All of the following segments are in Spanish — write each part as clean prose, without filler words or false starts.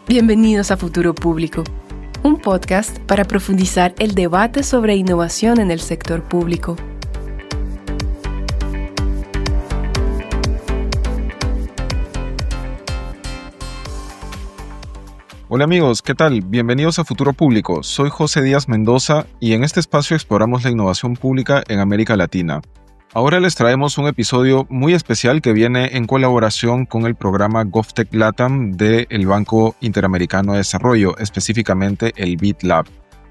Bienvenidos a Futuro Público, un podcast para profundizar el debate sobre innovación en el sector público. Hola amigos, ¿qué tal? Bienvenidos a Futuro Público. Soy José Díaz Mendoza y en este espacio exploramos la innovación pública en América Latina. Ahora les traemos un episodio muy especial que viene en colaboración con el programa GovTech LATAM del Banco Interamericano de Desarrollo, específicamente el BID Lab.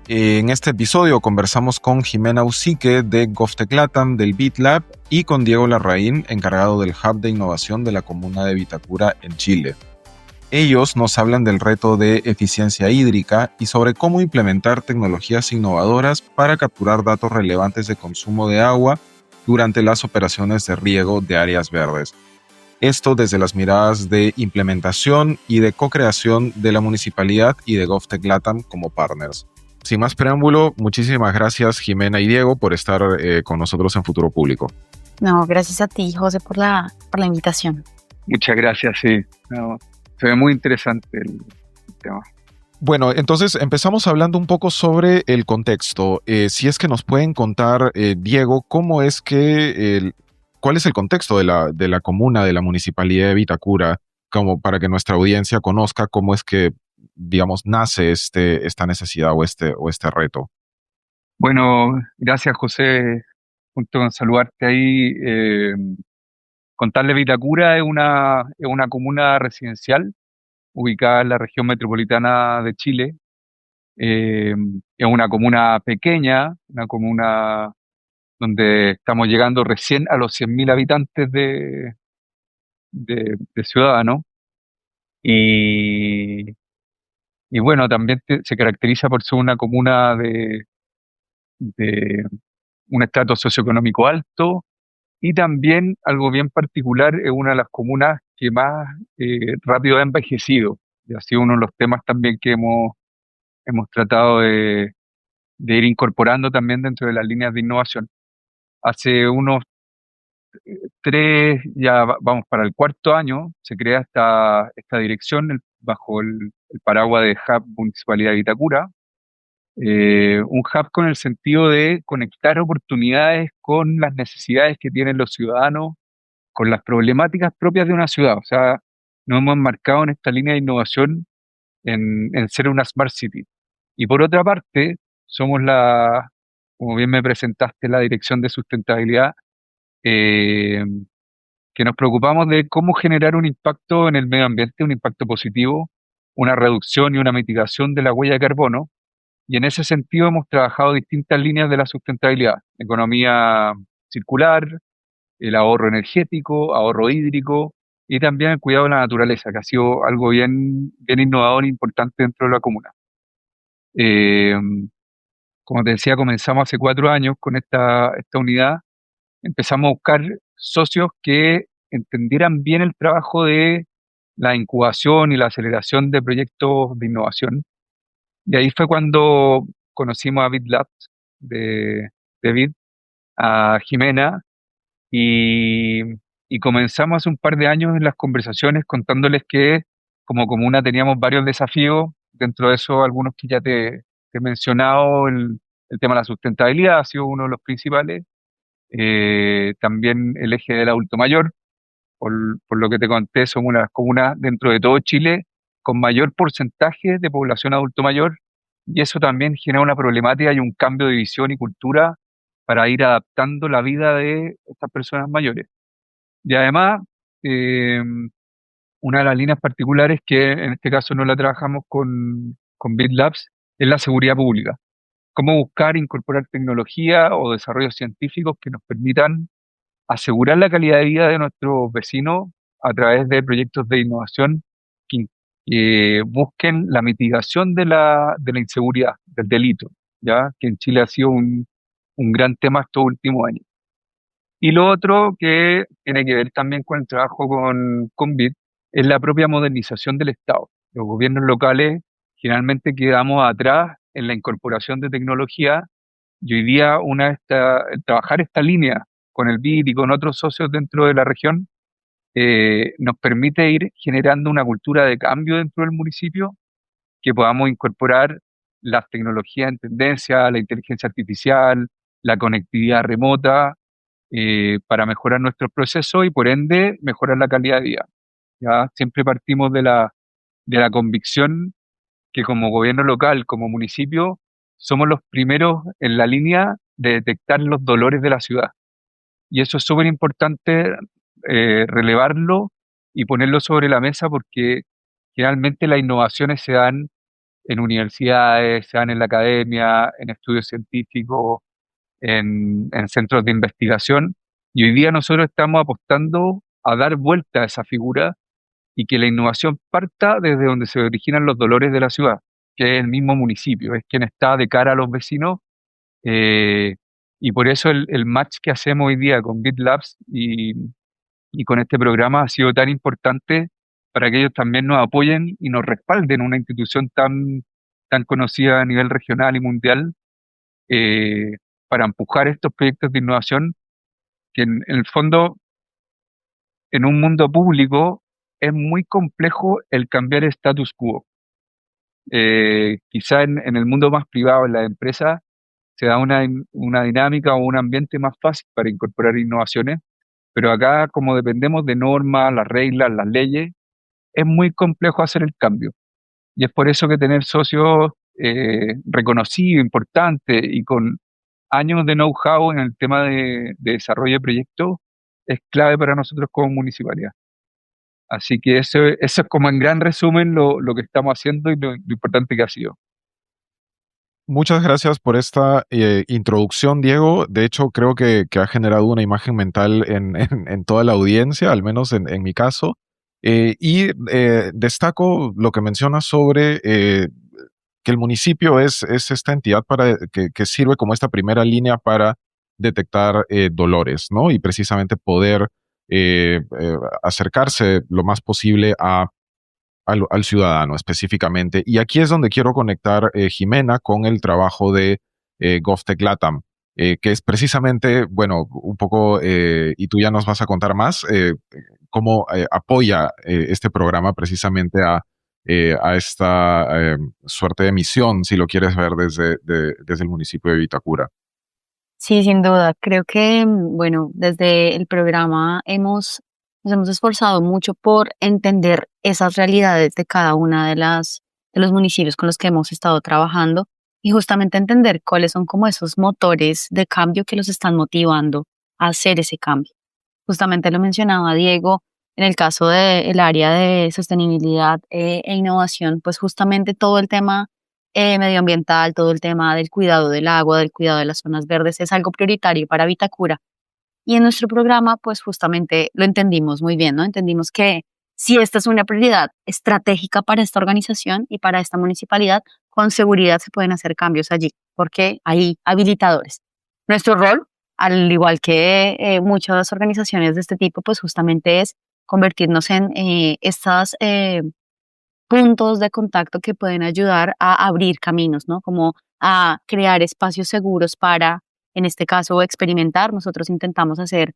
En este episodio conversamos con Jimena Usique de GovTech LATAM del BID Lab y con Diego Larraín, encargado del Hub de Innovación de la Comuna de Vitacura en Chile. Ellos nos hablan del reto de eficiencia hídrica y sobre cómo implementar tecnologías innovadoras para capturar datos relevantes de consumo de agua durante las operaciones de riego de áreas verdes. Esto desde las miradas de implementación y de co-creación de la municipalidad y de GovTech LATAM como partners. Sin más preámbulo, muchísimas gracias Jimena y Diego por estar con nosotros en Futuro Público. No, gracias a ti, José, por la invitación. Muchas gracias, sí. Se ve muy interesante el tema. Bueno, entonces empezamos hablando un poco sobre el contexto. Si es que nos pueden contar, Diego, ¿cuál es el contexto de la comuna, de la municipalidad de Vitacura, como para que nuestra audiencia conozca cómo es que, digamos, nace esta necesidad o este reto? Bueno, gracias, José. Junto con saludarte ahí. Contarle Vitacura es una comuna residencial ubicada en la región metropolitana de Chile. Es una comuna pequeña, una comuna donde estamos llegando recién a los 100.000 habitantes de ciudadanos. Y, y bueno, también se caracteriza por ser una comuna de un estrato socioeconómico alto y también algo bien particular, es una de las comunas que más rápido ha envejecido. Y ha sido uno de los temas también que hemos tratado de ir incorporando también dentro de las líneas de innovación. Hace unos vamos para el cuarto año, se crea esta dirección bajo el paraguas de Hub Municipalidad de Vitacura. Un hub con el sentido de conectar oportunidades con las necesidades que tienen los ciudadanos, con las problemáticas propias de una ciudad. O sea, nos hemos enmarcado en esta línea de innovación en ser una Smart City. Y por otra parte, somos como bien me presentaste, la Dirección de Sustentabilidad, eh, que nos preocupamos de cómo generar un impacto en el medio ambiente, un impacto positivo, una reducción y una mitigación de la huella de carbono. Y en ese sentido hemos trabajado distintas líneas de la sustentabilidad: economía circular, el ahorro energético, ahorro hídrico y también el cuidado de la naturaleza, que ha sido algo bien, bien innovador e importante dentro de la comuna. Eh, Como te decía, comenzamos hace 4 años con esta unidad. Empezamos a buscar socios que entendieran bien el trabajo de la incubación y la aceleración de proyectos de innovación. Y ahí fue cuando conocimos a BitLabs de Bit, a Jimena, y, y comenzamos hace un par de años en las conversaciones contándoles que como comuna teníamos varios desafíos, dentro de eso algunos que ya te he mencionado, el tema de la sustentabilidad ha sido uno de los principales, también el eje del adulto mayor, por lo que te conté, somos una de las comunas dentro de todo Chile con mayor porcentaje de población adulto mayor, y eso también genera una problemática y un cambio de visión y cultura para ir adaptando la vida de estas personas mayores. Y además, eh, una de las líneas particulares que en este caso no la trabajamos con BitLabs es la seguridad pública. Cómo buscar incorporar tecnología o desarrollos científicos que nos permitan asegurar la calidad de vida de nuestros vecinos a través de proyectos de innovación que, que busquen la mitigación de la inseguridad, del delito, ya que en Chile ha sido un gran tema estos últimos años. Y lo otro que tiene que ver también con el trabajo con BID es la propia modernización del Estado. Los gobiernos locales generalmente quedamos atrás en la incorporación de tecnología, y hoy día trabajar esta línea con el BID y con otros socios dentro de la región nos permite ir generando una cultura de cambio dentro del municipio que podamos incorporar las tecnologías en tendencia, la inteligencia artificial, la conectividad remota, para mejorar nuestros procesos y por ende mejorar la calidad de vida. Ya siempre partimos de la convicción que como gobierno local, como municipio, somos los primeros en la línea de detectar los dolores de la ciudad. Y eso es súper importante, relevarlo y ponerlo sobre la mesa, porque generalmente las innovaciones se dan en universidades, se dan en la academia, en estudios científicos, en centros de investigación. Y hoy día nosotros estamos apostando a dar vuelta a esa figura y que la innovación parta desde donde se originan los dolores de la ciudad, que es el mismo municipio, es quien está de cara a los vecinos. eh, y por eso el match que hacemos hoy día con GitLabs y con este programa ha sido tan importante para que ellos también nos apoyen y nos respalden, una institución tan conocida a nivel regional y mundial, eh, para empujar estos proyectos de innovación que en el fondo, en un mundo público, es muy complejo el cambiar el status quo. Quizá en el mundo más privado, en la empresa, se da una dinámica o un ambiente más fácil para incorporar innovaciones, pero acá, como dependemos de normas, las reglas, las leyes, es muy complejo hacer el cambio. Y es por eso que tener socios reconocidos, importantes y con años de know-how en el tema de desarrollo de proyectos es clave para nosotros como municipalidad. Así que eso es como en gran resumen lo que estamos haciendo y lo importante que ha sido. Muchas gracias por esta introducción, Diego. De hecho, creo que ha generado una imagen mental en toda la audiencia, al menos en mi caso. Destaco lo que mencionas sobre que el municipio es esta entidad que sirve como esta primera línea para detectar dolores, ¿no? Y precisamente poder acercarse lo más posible al ciudadano específicamente. Y aquí es donde quiero conectar, Jimena, con el trabajo de GovTech LATAM, que es precisamente, bueno, un poco, y tú ya nos vas a contar más, cómo apoya este programa precisamente a esta suerte de misión, si lo quieres ver desde el municipio de Vitacura. Sí, sin duda. Creo que, bueno, desde el programa nos hemos esforzado mucho por entender esas realidades de cada una de los municipios con los que hemos estado trabajando y justamente entender cuáles son como esos motores de cambio que los están motivando a hacer ese cambio. Justamente lo mencionaba Diego, en el caso del área de sostenibilidad e innovación, pues justamente todo el tema medioambiental, todo el tema del cuidado del agua, del cuidado de las zonas verdes es algo prioritario para Vitacura. Y en nuestro programa, pues justamente lo entendimos muy bien, ¿no? Entendimos que si esta es una prioridad estratégica para esta organización y para esta municipalidad, con seguridad se pueden hacer cambios allí, porque hay habilitadores. Nuestro rol, al igual que muchas organizaciones de este tipo, pues justamente es convertirnos en estos puntos de contacto que pueden ayudar a abrir caminos, ¿no? Como a crear espacios seguros para, en este caso, experimentar. Nosotros intentamos hacer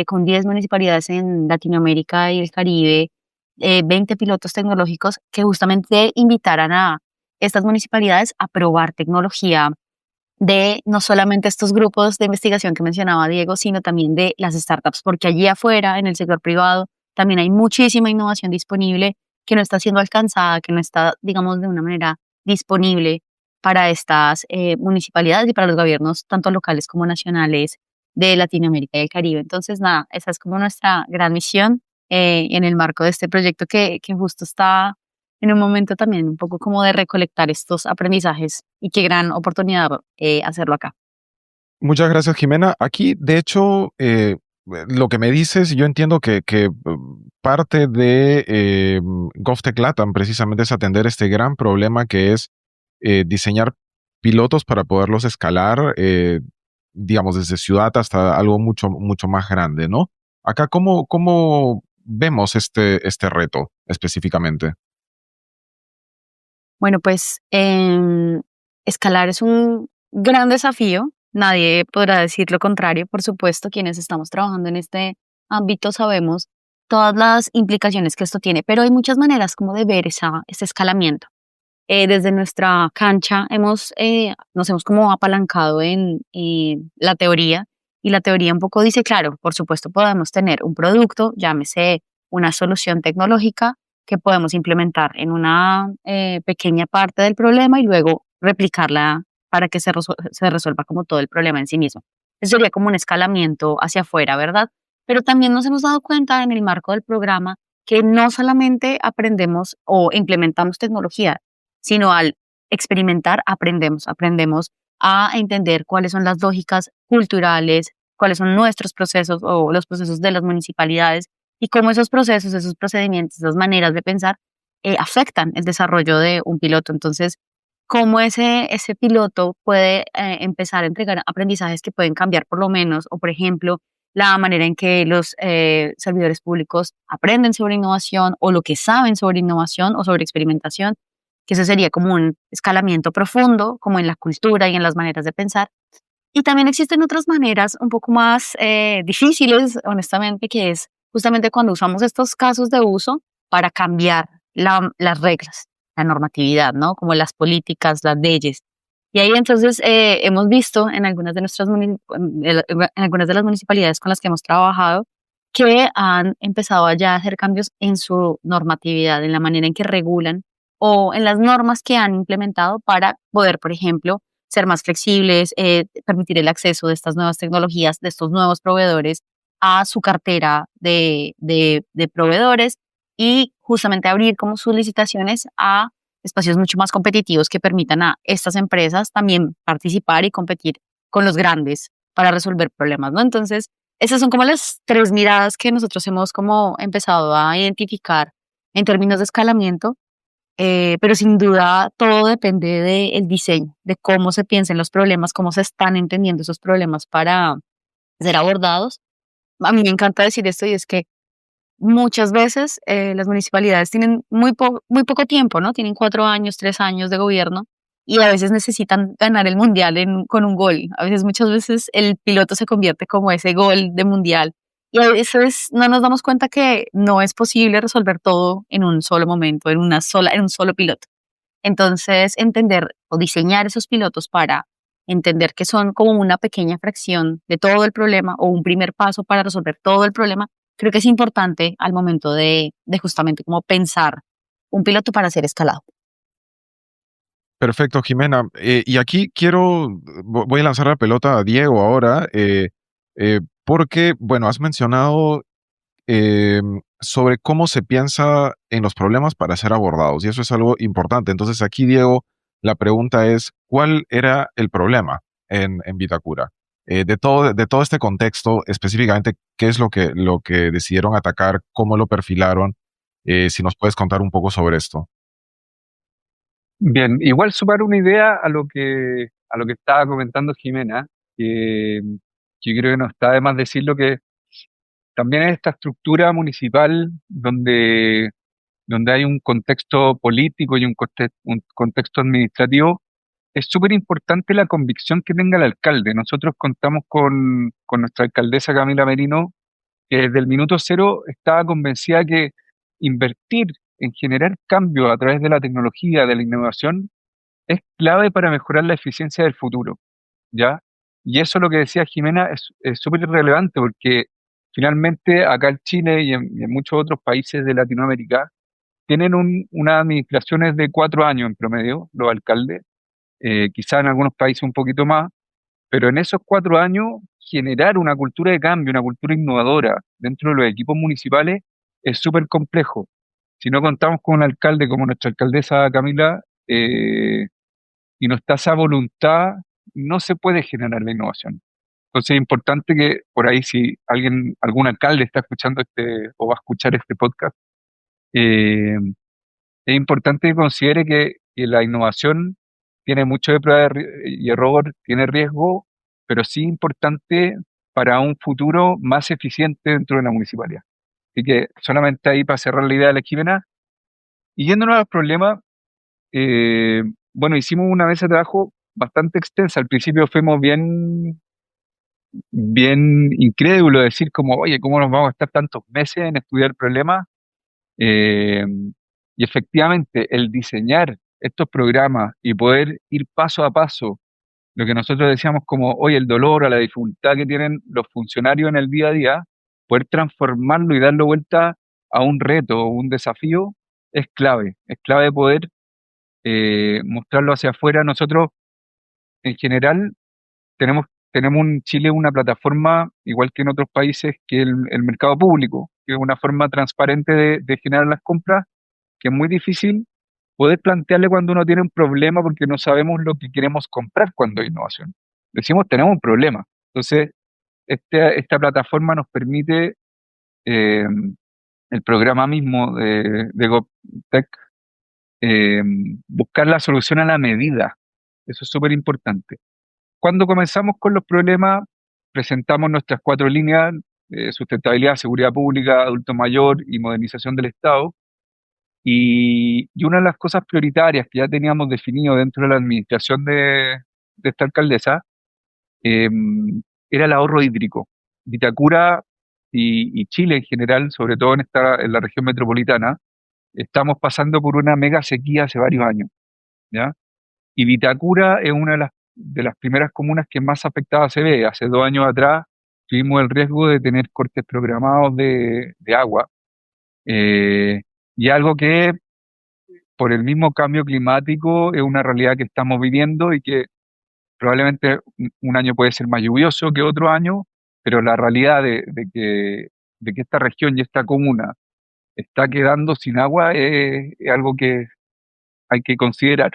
con 10 municipalidades en Latinoamérica y el Caribe, 20 pilotos tecnológicos que justamente invitaran a estas municipalidades a probar tecnología de no solamente estos grupos de investigación que mencionaba Diego, sino también de las startups, porque allí afuera, en el sector privado, también hay muchísima innovación disponible que no está siendo alcanzada, que no está, digamos, de una manera disponible para estas municipalidades y para los gobiernos, tanto locales como nacionales, de Latinoamérica y el Caribe. Entonces, nada, esa es como nuestra gran misión en el marco de este proyecto que justo está en un momento también un poco como de recolectar estos aprendizajes y qué gran oportunidad hacerlo acá. Muchas gracias, Jimena. Aquí, de hecho, lo que me dices, yo entiendo que parte de GovTech LATAM precisamente es atender este gran problema que es diseñar pilotos para poderlos escalar, digamos, desde ciudad hasta algo mucho más grande, ¿no? Acá, ¿cómo vemos este reto específicamente? Bueno, pues escalar es un gran desafío. Nadie podrá decir lo contrario. Por supuesto, quienes estamos trabajando en este ámbito sabemos todas las implicaciones que esto tiene, pero hay muchas maneras como de ver ese escalamiento. desde nuestra cancha nos hemos como apalancado en la teoría, y la teoría un poco dice, claro, por supuesto podemos tener un producto, llámese una solución tecnológica que podemos implementar en una pequeña parte del problema y luego replicarla para que se resuelva como todo el problema en sí mismo. Eso sería como un escalamiento hacia afuera, ¿verdad? Pero también nos hemos dado cuenta en el marco del programa que no solamente aprendemos o implementamos tecnología, sino al experimentar aprendemos a entender cuáles son las lógicas culturales, cuáles son nuestros procesos o los procesos de las municipalidades y cómo esos procesos, esos procedimientos, esas maneras de pensar afectan el desarrollo de un piloto. Entonces, cómo ese piloto puede empezar a entregar aprendizajes que pueden cambiar por lo menos, o por ejemplo, la manera en que los servidores públicos aprenden sobre innovación o lo que saben sobre innovación o sobre experimentación, que eso sería como un escalamiento profundo, como en la cultura y en las maneras de pensar. Y también existen otras maneras un poco más difíciles, honestamente, que es justamente cuando usamos estos casos de uso para cambiar las reglas, la normatividad, ¿no? Como las políticas, las leyes. Y ahí entonces hemos visto en algunas de en algunas de las municipalidades con las que hemos trabajado que han empezado ya a hacer cambios en su normatividad, en la manera en que regulan o en las normas que han implementado para poder, por ejemplo, ser más flexibles, permitir el acceso de estas nuevas tecnologías, de estos nuevos proveedores a su cartera de proveedores y justamente abrir como sus licitaciones a espacios mucho más competitivos que permitan a estas empresas también participar y competir con los grandes para resolver problemas, ¿no? Entonces, esas son como las tres miradas que nosotros hemos como empezado a identificar en términos de escalamiento, pero sin duda todo depende del diseño, de cómo se piensen los problemas, cómo se están entendiendo esos problemas para ser abordados. A mí me encanta decir esto y es que muchas veces las municipalidades tienen muy poco tiempo, ¿no? Tienen 4 años, 3 años de gobierno y a veces necesitan ganar el mundial con un gol. Muchas veces el piloto se convierte como ese gol de mundial y a veces no nos damos cuenta que no es posible resolver todo en un solo momento, en un solo piloto. Entonces, entender o diseñar esos pilotos para entender que son como una pequeña fracción de todo el problema o un primer paso para resolver todo el problema, creo que es importante al momento de justamente como pensar un piloto para ser escalado. Perfecto, Jimena. Y aquí voy a lanzar la pelota a Diego ahora, porque, bueno, has mencionado sobre cómo se piensa en los problemas para ser abordados, y eso es algo importante. Entonces aquí, Diego, la pregunta es, ¿cuál era el problema en Vitacura? De todo este contexto, específicamente, ¿qué es lo que decidieron atacar? ¿Cómo lo perfilaron? Si nos puedes contar un poco sobre esto. Bien, igual sumar una idea a lo que estaba comentando Jimena, que yo creo que no está de más decirlo que también en esta estructura municipal donde hay un contexto político y un contexto administrativo, es súper importante la convicción que tenga el alcalde. Nosotros contamos con nuestra alcaldesa Camila Merino, que desde el minuto cero estaba convencida que invertir en generar cambio a través de la tecnología, de la innovación, es clave para mejorar la eficiencia del futuro, ¿ya? Y eso lo que decía Jimena es súper relevante porque finalmente acá en Chile y en muchos otros países de Latinoamérica tienen unas administraciones de 4 años en promedio, los alcaldes, quizá en algunos países un poquito más, pero en esos 4 años generar una cultura de cambio, una cultura innovadora dentro de los equipos municipales es súper complejo. Si no contamos con un alcalde como nuestra alcaldesa Camila, y no está esa voluntad, no se puede generar la innovación. Entonces es importante que por ahí si algún alcalde está escuchando o va a escuchar este podcast, eh, es importante que considere que la innovación tiene mucho de prueba y error, tiene riesgo, pero sí importante para un futuro más eficiente dentro de la municipalidad. Así que solamente ahí para cerrar la idea de la Jimena. Y yéndonos a los problemas, eh, bueno, hicimos una mesa de trabajo bastante extensa. Al principio fuimos bien incrédulos, decir como, oye, ¿cómo nos vamos a estar tantos meses en estudiar problemas? Eh, y efectivamente, el diseñar estos programas y poder ir paso a paso, lo que nosotros decíamos como hoy el dolor o la dificultad que tienen los funcionarios en el día a día, poder transformarlo y darlo vuelta a un reto o un desafío, es clave poder mostrarlo hacia afuera. Nosotros en general tenemos en Chile una plataforma, igual que en otros países, que el mercado público, que es una forma transparente de generar las compras, que es muy difícil poder plantearle cuando uno tiene un problema porque no sabemos lo que queremos comprar cuando hay innovación. Decimos, tenemos un problema. Entonces, esta plataforma nos permite, eh, el programa mismo de GovTech, eh, buscar la solución a la medida. Eso es súper importante. Cuando comenzamos con los problemas, presentamos nuestras 4 líneas: sustentabilidad, seguridad pública, adulto mayor y modernización del Estado. Y una de las cosas prioritarias que ya teníamos definido dentro de la administración de esta alcaldesa, eh, era el ahorro hídrico. Vitacura y Chile en general, sobre todo en la región metropolitana, estamos pasando por una mega sequía hace varios años, ¿ya? Y Vitacura es una de las primeras comunas que más afectada se ve. Hace 2 años atrás tuvimos el riesgo de tener cortes programados de agua, eh, y algo que por el mismo cambio climático es una realidad que estamos viviendo y que probablemente un año puede ser más lluvioso que otro año, pero la realidad de que esta región y esta comuna está quedando sin agua es algo que hay que considerar.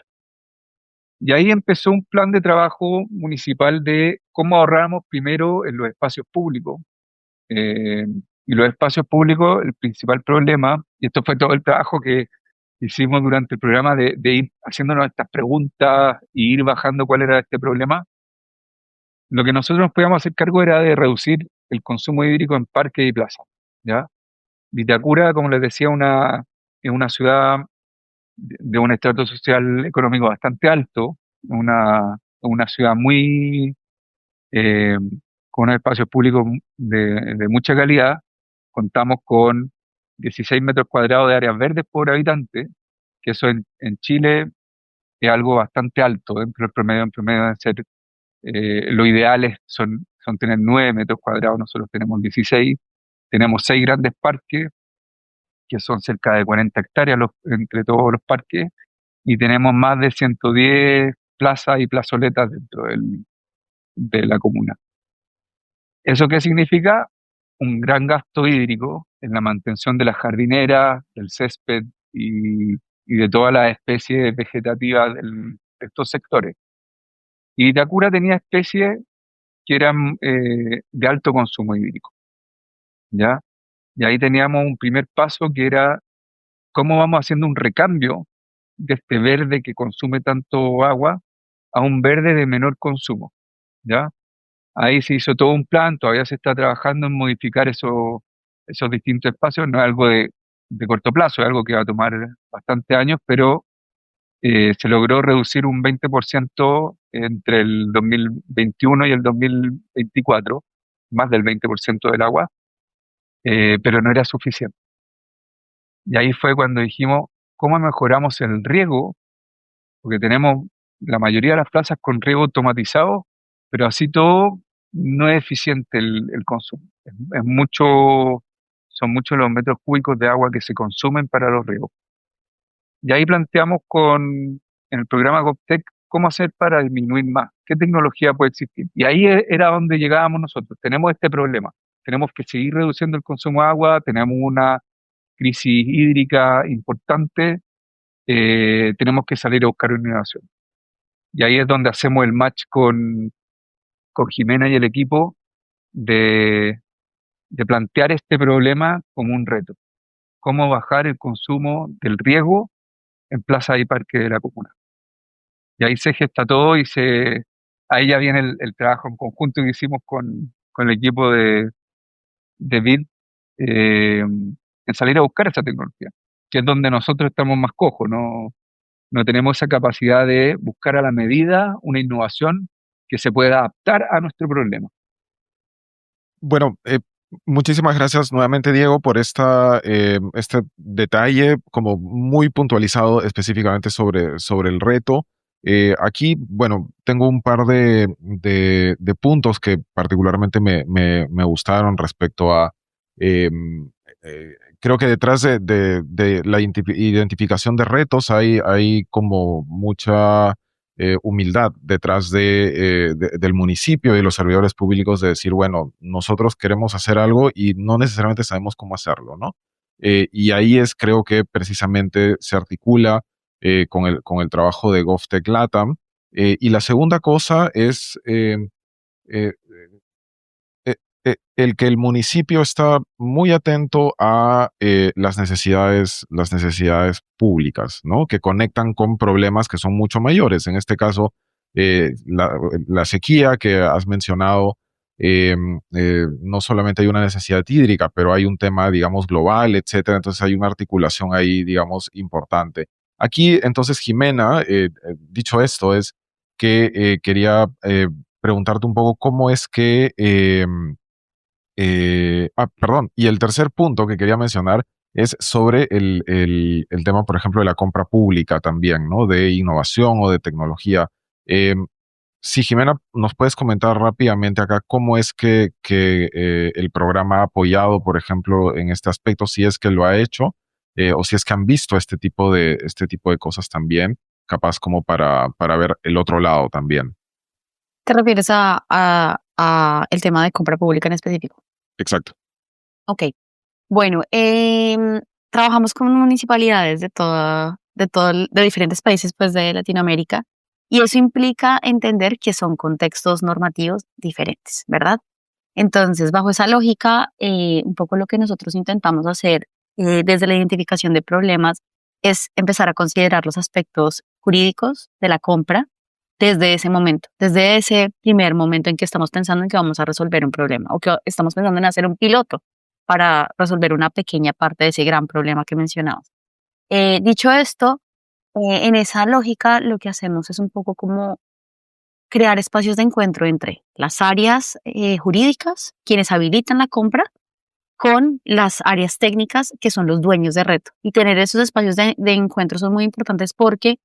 Y ahí empezó un plan de trabajo municipal de cómo ahorramos primero en los espacios públicos. Eh, y los espacios públicos, el principal problema, y esto fue todo el trabajo que hicimos durante el programa de ir haciéndonos estas preguntas y ir bajando cuál era este problema, lo que nosotros nos podíamos hacer cargo era de reducir el consumo hídrico en parques y plazas, ¿ya? Vitacura, como les decía, es una ciudad de un estrato social económico bastante alto, una ciudad muy, eh, con unos espacios públicos de mucha calidad. Contamos con 16 metros cuadrados de áreas verdes por habitante, que eso en Chile es algo bastante alto. Dentro del promedio, en promedio deben ser, lo ideal son tener 9 metros cuadrados, nosotros tenemos 16. Tenemos 6 grandes parques, que son cerca de 40 hectáreas entre todos los parques, y tenemos más de 110 plazas y plazoletas dentro de la comuna. ¿Eso qué significa? Un gran gasto hídrico en la mantención de las jardineras, del césped y de todas las especies vegetativas de estos sectores. Y Vitacura tenía especies que eran, de alto consumo hídrico, ¿ya? Y ahí teníamos un primer paso que era cómo vamos haciendo un recambio de este verde que consume tanto agua a un verde de menor consumo, ¿ya? Ahí se hizo todo un plan, todavía se está trabajando en modificar esos distintos espacios. No es algo de corto plazo, es algo que va a tomar bastante años, pero se logró reducir un 20% entre el 2021 y el 2024, más del 20% del agua, pero no era suficiente. Y ahí fue cuando dijimos, ¿cómo mejoramos el riego? Porque tenemos la mayoría de las plazas con riego automatizado, pero así todo no es eficiente el consumo. Son muchos los metros cúbicos de agua que se consumen para los riegos. Y ahí planteamos en el programa GovTech cómo hacer para disminuir más, qué tecnología puede existir. Y ahí era donde llegábamos nosotros. Tenemos este problema, tenemos que seguir reduciendo el consumo de agua, tenemos una crisis hídrica importante, tenemos que salir a buscar una innovación. Y ahí es donde hacemos el match con Jimena y el equipo de plantear este problema como un reto. Cómo bajar el consumo del riego en plazas y parques de la comuna. Y ahí se gesta todo ahí ya viene el trabajo en conjunto que hicimos con el equipo de BID, en salir a buscar esa tecnología, que es donde nosotros estamos más cojos, no tenemos esa capacidad de buscar a la medida una innovación que se pueda adaptar a nuestro problema. Bueno, Muchísimas gracias nuevamente, Diego, por este detalle como muy puntualizado específicamente sobre el reto. Aquí, bueno, tengo un par de puntos que particularmente me gustaron respecto a, creo que detrás de la identificación de retos hay como mucha humildad detrás del municipio y de los servidores públicos de decir, bueno, nosotros queremos hacer algo y no necesariamente sabemos cómo hacerlo, ¿no? Y ahí creo que precisamente se articula con el trabajo de GovTech LATAM. Y la segunda cosa es eh, el que el municipio está muy atento a las necesidades públicas, ¿no? Que conectan con problemas que son mucho mayores. En este caso, la sequía que has mencionado, no solamente hay una necesidad hídrica, pero hay un tema, digamos, global, etcétera. Entonces hay una articulación ahí, digamos, importante. Aquí, entonces, Jimena, dicho esto, es que quería preguntarte un poco cómo es que perdón. Y el tercer punto que quería mencionar es sobre el tema, por ejemplo, de la compra pública también, ¿no? De innovación o de tecnología. Eh, si Jimena, nos puedes comentar rápidamente acá cómo es que el programa ha apoyado, por ejemplo, en este aspecto, si es que lo ha hecho, o si es que han visto este tipo de cosas también, capaz como para ver el otro lado también. ¿Te refieres a el tema de compra pública en específico? Exacto. Ok. Bueno, trabajamos con municipalidades de diferentes países, pues, de Latinoamérica, y eso implica entender que son contextos normativos diferentes, ¿verdad? Entonces, bajo esa lógica, un poco lo que nosotros intentamos hacer desde la identificación de problemas es empezar a considerar los aspectos jurídicos de la compra desde ese momento, desde ese primer momento en que estamos pensando en que vamos a resolver un problema o que estamos pensando en hacer un piloto para resolver una pequeña parte de ese gran problema que mencionamos. Dicho esto, en esa lógica lo que hacemos es un poco como crear espacios de encuentro entre las áreas jurídicas, quienes habilitan la compra, con las áreas técnicas, que son los dueños de reto. Y tener esos espacios de encuentro son muy importantes porque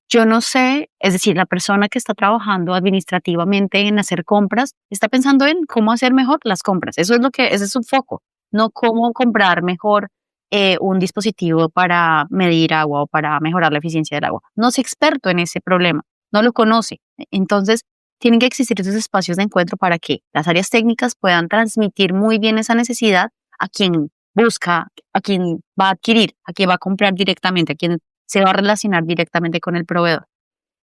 yo no sé, es decir, la persona que está trabajando administrativamente en hacer compras está pensando en cómo hacer mejor las compras. Ese es su foco, no cómo comprar mejor un dispositivo para medir agua o para mejorar la eficiencia del agua. No es experto en ese problema, no lo conoce. Entonces, tienen que existir esos espacios de encuentro para que las áreas técnicas puedan transmitir muy bien esa necesidad a quien busca, a quien va a adquirir, a quien va a comprar directamente, a quien se va a relacionar directamente con el proveedor.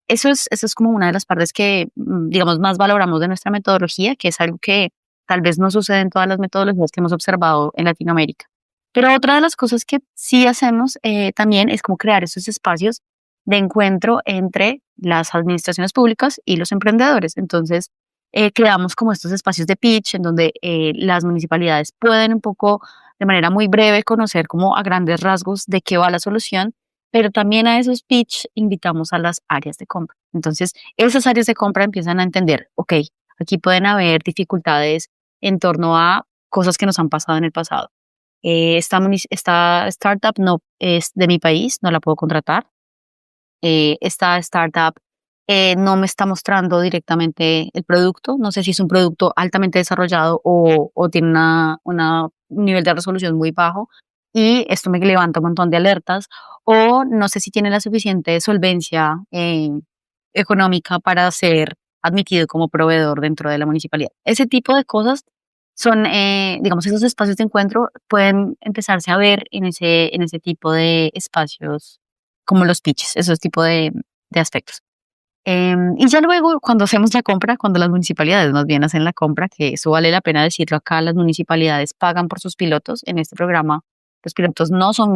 Eso es como una de las partes que, digamos, más valoramos de nuestra metodología, que es algo que tal vez no sucede en todas las metodologías que hemos observado en Latinoamérica. Pero otra de las cosas que sí hacemos también es como crear esos espacios de encuentro entre las administraciones públicas y los emprendedores. Entonces, creamos como estos espacios de pitch en donde las municipalidades pueden un poco, de manera muy breve, conocer como a grandes rasgos de qué va la solución, pero también a esos pitch invitamos a las áreas de compra. Entonces, esas áreas de compra empiezan a entender, ok, aquí pueden haber dificultades en torno a cosas que nos han pasado en el pasado. Esta startup no es de mi país, no la puedo contratar. Esta startup no me está mostrando directamente el producto. No sé si es un producto altamente desarrollado o tiene un nivel de resolución muy bajo. Y esto me levanta un montón de alertas. O no sé si tiene la suficiente solvencia económica para ser admitido como proveedor dentro de la municipalidad. Ese tipo de cosas son, digamos, esos espacios de encuentro pueden empezarse a ver en ese tipo de espacios como los pitches, esos tipos de aspectos. Y ya luego, cuando hacemos la compra, cuando las municipalidades más bien hacen la compra, que eso vale la pena decirlo acá, las municipalidades pagan por sus pilotos. En este programa, los pilotos no son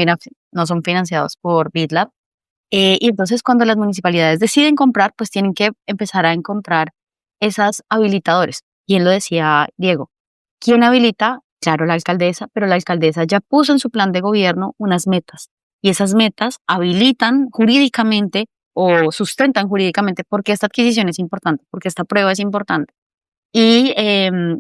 financiados por BitLab. Y entonces, cuando las municipalidades deciden comprar, pues tienen que empezar a encontrar esas habilitadores. Bien lo decía Diego. ¿Quién habilita? Claro, la alcaldesa, pero la alcaldesa ya puso en su plan de gobierno unas metas. Y esas metas habilitan jurídicamente o sustentan jurídicamente porque esta adquisición es importante, porque esta prueba es importante. Y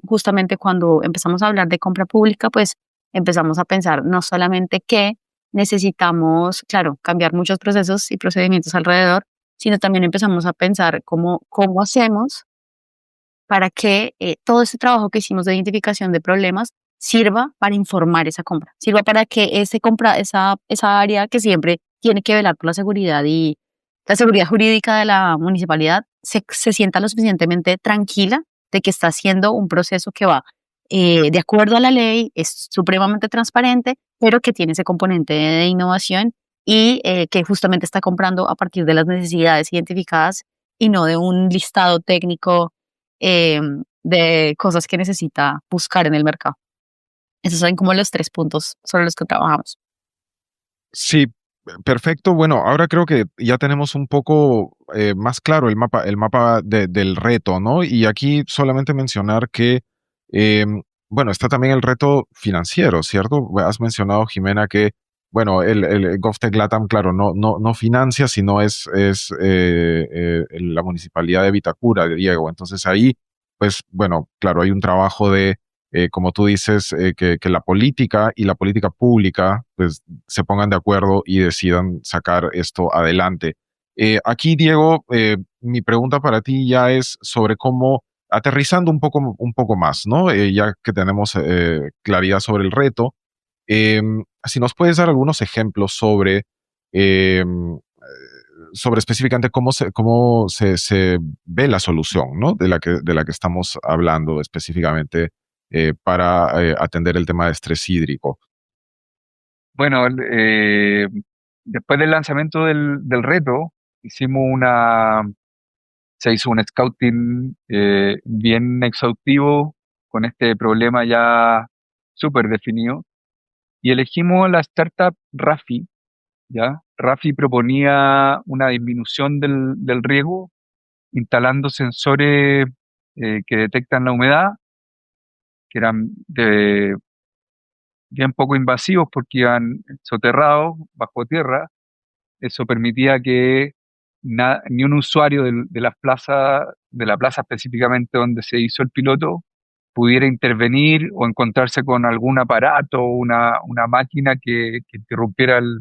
justamente cuando empezamos a hablar de compra pública, pues empezamos a pensar no solamente que necesitamos, claro, cambiar muchos procesos y procedimientos alrededor, sino también empezamos a pensar cómo hacemos para que todo ese trabajo que hicimos de identificación de problemas sirva para informar esa compra, sirva para que esa área que siempre tiene que velar por la seguridad y la seguridad jurídica de la municipalidad se sienta lo suficientemente tranquila de que está haciendo un proceso que va de acuerdo a la ley, es supremamente transparente, pero que tiene ese componente de innovación y que justamente está comprando a partir de las necesidades identificadas y no de un listado técnico de cosas que necesita buscar en el mercado. Esos son como los 3 puntos sobre los que trabajamos. Sí, perfecto. Bueno, ahora creo que ya tenemos un poco más claro el mapa del reto, ¿no? Y aquí solamente mencionar que, bueno, está también el reto financiero, ¿cierto? Has mencionado, Jimena, que, bueno, el GovTech LATAM, claro, no financia, sino es la municipalidad de Vitacura, Diego. Entonces ahí, pues, bueno, claro, hay un trabajo de como tú dices, que la política y la política pública pues, se pongan de acuerdo y decidan sacar esto adelante. Aquí, Diego, mi pregunta para ti ya es sobre cómo, aterrizando un poco más, ¿no? Ya que tenemos claridad sobre el reto, si nos puedes dar algunos ejemplos eh, sobre específicamente se ve la solución, ¿no? De la que estamos hablando específicamente para atender el tema de estrés hídrico. Bueno, después del lanzamiento del reto, se hizo un scouting bien exhaustivo con este problema ya súper definido y elegimos la startup Rafi, ¿ya? Rafi proponía una disminución del riego instalando sensores que detectan la humedad, que eran bien poco invasivos porque iban soterrados bajo tierra. Eso permitía que ni un usuario de la plaza específicamente donde se hizo el piloto, pudiera intervenir o encontrarse con algún aparato o una máquina que interrumpiera el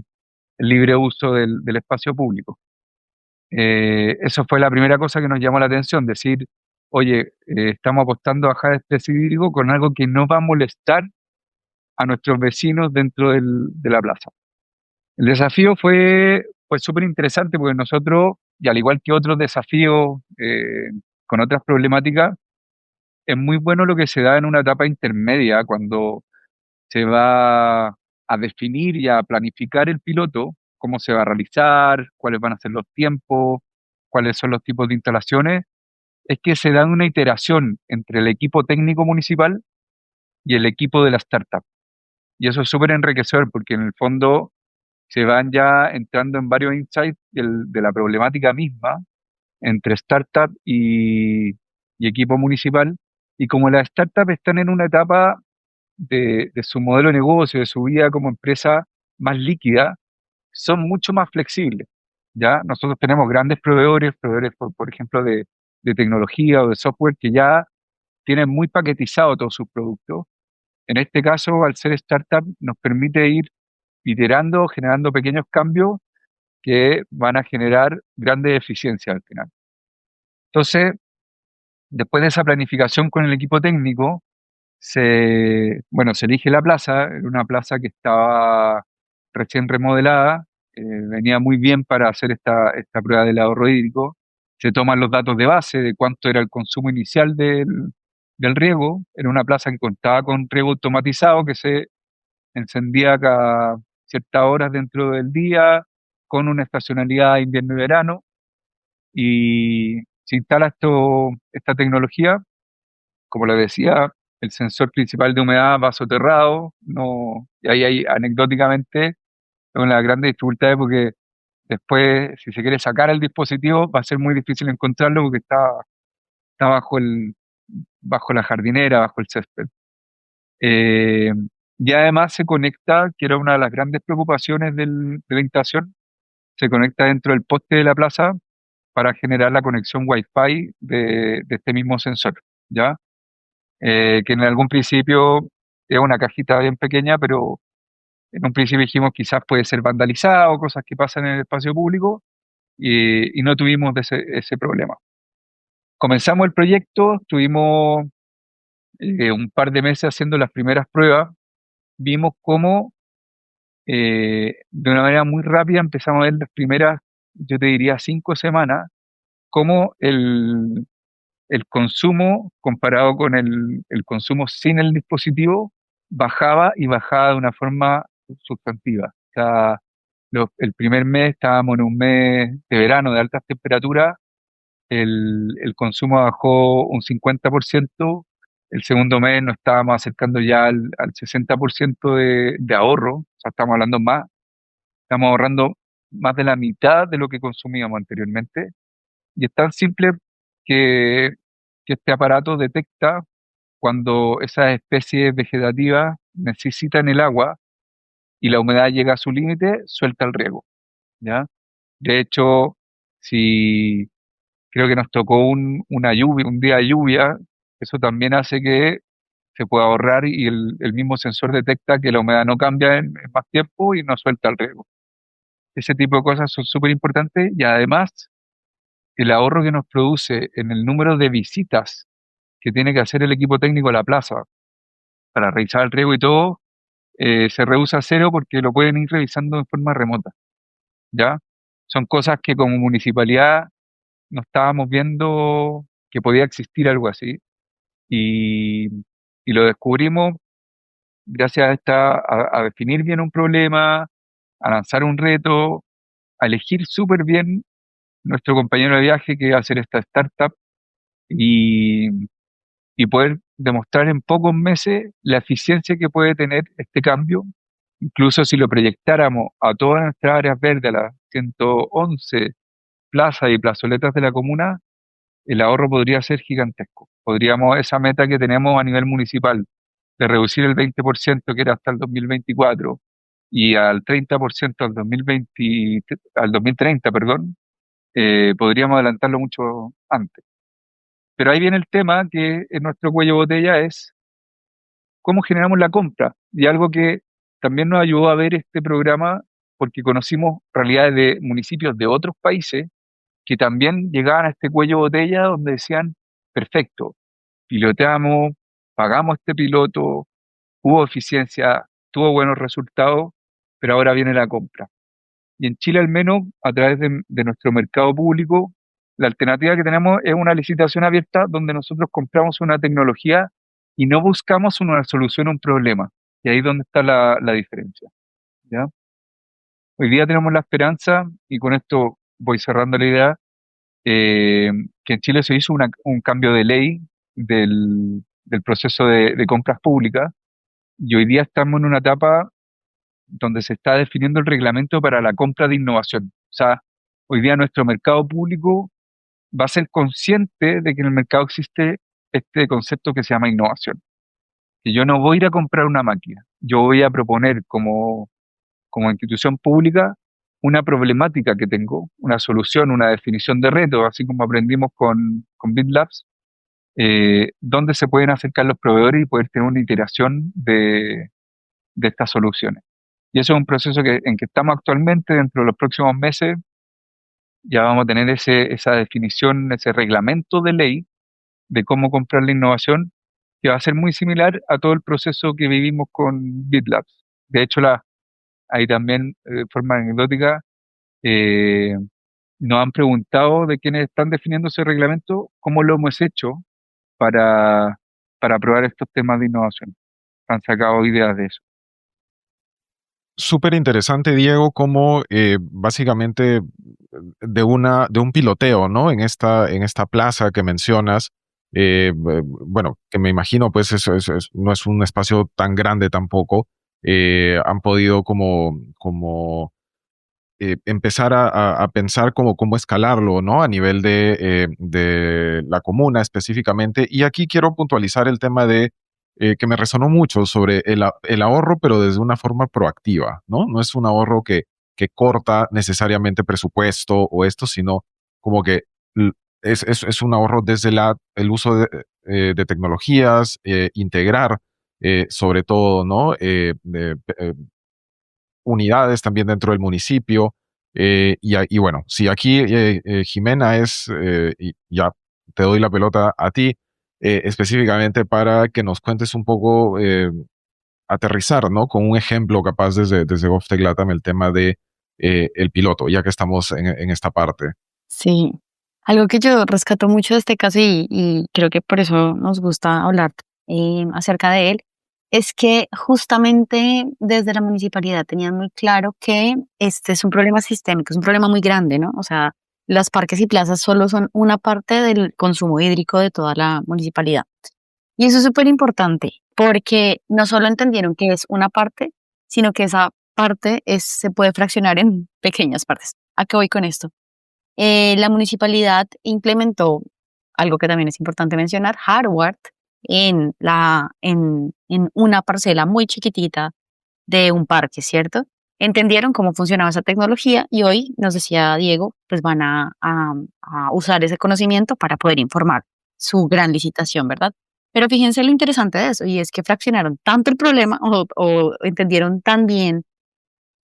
libre uso del espacio público. Eso fue la primera cosa que nos llamó la atención, decir, oye, estamos apostando a bajar el estrés hídrico con algo que no va a molestar a nuestros vecinos dentro de la plaza. El desafío fue súper interesante porque nosotros, y al igual que otros desafíos con otras problemáticas, es muy bueno lo que se da en una etapa intermedia cuando se va a definir y a planificar el piloto, cómo se va a realizar, cuáles van a ser los tiempos, cuáles son los tipos de instalaciones, es que se da una iteración entre el equipo técnico municipal y el equipo de la startup. Y eso es súper enriquecedor porque en el fondo se van ya entrando en varios insights de la problemática misma entre startup y equipo municipal. Y como las startups están en una etapa de su modelo de negocio, de su vida como empresa más líquida, son mucho más flexibles. ¿Ya? Nosotros tenemos grandes proveedores, por ejemplo, de tecnología o de software que ya tienen muy paquetizado todos sus productos. En este caso, al ser startup, nos permite ir iterando, generando pequeños cambios que van a generar grandes eficiencias al final. Entonces, después de esa planificación con el equipo técnico, se elige la plaza, era una plaza que estaba recién remodelada, venía muy bien para hacer esta prueba del ahorro hídrico. Se toman los datos de base de cuánto era el consumo inicial del riego. Era una plaza que contaba con riego automatizado que se encendía cada ciertas horas dentro del día, con una estacionalidad invierno y verano, y se instala esta tecnología, como le decía, el sensor principal de humedad va soterrado, no, y ahí hay anecdóticamente una grande dificultad porque después, si se quiere sacar el dispositivo, va a ser muy difícil encontrarlo porque está bajo la jardinera, bajo el césped. Eh, y además se conecta, que era una de las grandes preocupaciones de la instalación, se conecta dentro del poste de la plaza para generar la conexión Wi-Fi de este mismo sensor, ¿ya? que en algún principio es una cajita bien pequeña, pero en un principio dijimos quizás puede ser vandalizado, cosas que pasan en el espacio público, y no tuvimos ese problema. Comenzamos el proyecto, tuvimos un par de meses haciendo las primeras pruebas, vimos cómo de una manera muy rápida empezamos a ver las primeras, yo te diría 5 semanas, cómo el consumo comparado con el consumo sin el dispositivo bajaba y bajaba de una forma sustantiva. O sea, el primer mes estábamos en un mes de verano de altas temperaturas, el consumo bajó un 50%, el segundo mes nos estábamos acercando ya al 60% de ahorro, o sea, estamos hablando más, estamos ahorrando más de la mitad de lo que consumíamos anteriormente, y es tan simple que, que este aparato detecta cuando esas especies vegetativas necesitan el agua y la humedad llega a su límite, suelta el riego, ¿ya? De hecho, si creo que nos tocó una lluvia, un día de lluvia, eso también hace que se pueda ahorrar y el mismo sensor detecta que la humedad no cambia en más tiempo y no suelta el riego. Ese tipo de cosas son súper importantes y además el ahorro que nos produce en el número de visitas que tiene que hacer el equipo técnico a la plaza para revisar el riego y todo, se reduce a cero porque lo pueden ir revisando de forma remota, ¿ya? Son cosas que como municipalidad no estábamos viendo que podía existir algo así y, y lo descubrimos gracias a definir bien un problema, a lanzar un reto, a elegir súper bien nuestro compañero de viaje que iba a hacer esta startup y, y poder demostrar en pocos meses la eficiencia que puede tener este cambio. Incluso si lo proyectáramos a todas nuestras áreas verdes, a las 111 plazas y plazoletas de la comuna, el ahorro podría ser gigantesco. Podríamos, esa meta que tenemos a nivel municipal de reducir el 20% que era hasta el 2024 y al 30% al 2020, al 2030, perdón, podríamos adelantarlo mucho antes. Pero ahí viene el tema que en nuestro cuello de botella es cómo generamos la compra. Y algo que también nos ayudó a ver este programa porque conocimos realidades de municipios de otros países que también llegaban a este cuello de botella donde decían, perfecto, piloteamos, pagamos este piloto, hubo eficiencia, tuvo buenos resultados, pero ahora viene la compra. Y en Chile al menos, a través de nuestro mercado público, la alternativa que tenemos es una licitación abierta donde nosotros compramos una tecnología y no buscamos una solución a un problema. Y ahí es donde está la diferencia, ¿ya? Hoy día tenemos la esperanza, y con esto voy cerrando la idea, que en Chile se hizo un cambio de ley del proceso de compras públicas y hoy día estamos en una etapa donde se está definiendo el reglamento para la compra de innovación. O sea, hoy día nuestro mercado público va a ser consciente de que en el mercado existe este concepto que se llama innovación. Que yo no voy a ir a comprar una máquina, yo voy a proponer como institución pública una problemática que tengo, una solución, una definición de reto, así como aprendimos con BitLabs, donde se pueden acercar los proveedores y poder tener una iteración de estas soluciones. Y eso es un proceso en que estamos actualmente. Dentro de los próximos meses ya vamos a tener esa definición, ese reglamento de ley de cómo comprar la innovación, que va a ser muy similar a todo el proceso que vivimos con BitLabs. De hecho, ahí también, de forma anecdótica, eh, nos han preguntado de quienes están definiendo ese reglamento, cómo lo hemos hecho para, para aprobar estos temas de innovación. Han sacado ideas de eso. Súper interesante, Diego, cómo básicamente de un piloteo, ¿no? En esta plaza que mencionas, bueno, que me imagino, pues no es un espacio tan grande tampoco, han podido empezar a pensar cómo escalarlo, ¿no? A nivel de la comuna específicamente. Y aquí quiero puntualizar el tema que me resonó mucho sobre el ahorro, pero desde una forma proactiva, ¿no? No es un ahorro que corta necesariamente presupuesto o esto, sino como que l- es un ahorro desde el uso de tecnologías, integrar sobre todo, ¿no? Unidades también dentro del municipio. Y bueno, si aquí Jimena y ya te doy la pelota a ti, específicamente para que nos cuentes un poco, aterrizar, ¿no? Con un ejemplo capaz desde GovTech Latam el tema de el piloto, ya que estamos en esta parte. Sí, algo que yo rescato mucho de este caso y creo que por eso nos gusta hablar acerca de él, es que justamente desde la municipalidad tenían muy claro que este es un problema sistémico, es un problema muy grande, ¿no? O sea, las parques y plazas solo son una parte del consumo hídrico de toda la municipalidad. Y eso es súper importante porque no solo entendieron que es una parte, sino que esa parte se puede fraccionar en pequeñas partes. ¿A qué voy con esto? La municipalidad implementó algo que también es importante mencionar, hardware en una parcela muy chiquitita de un parque, ¿cierto? Entendieron cómo funcionaba esa tecnología y hoy, nos decía Diego, pues van a usar ese conocimiento para poder informar su gran licitación, ¿verdad? Pero fíjense lo interesante de eso y es que fraccionaron tanto el problema o entendieron tan bien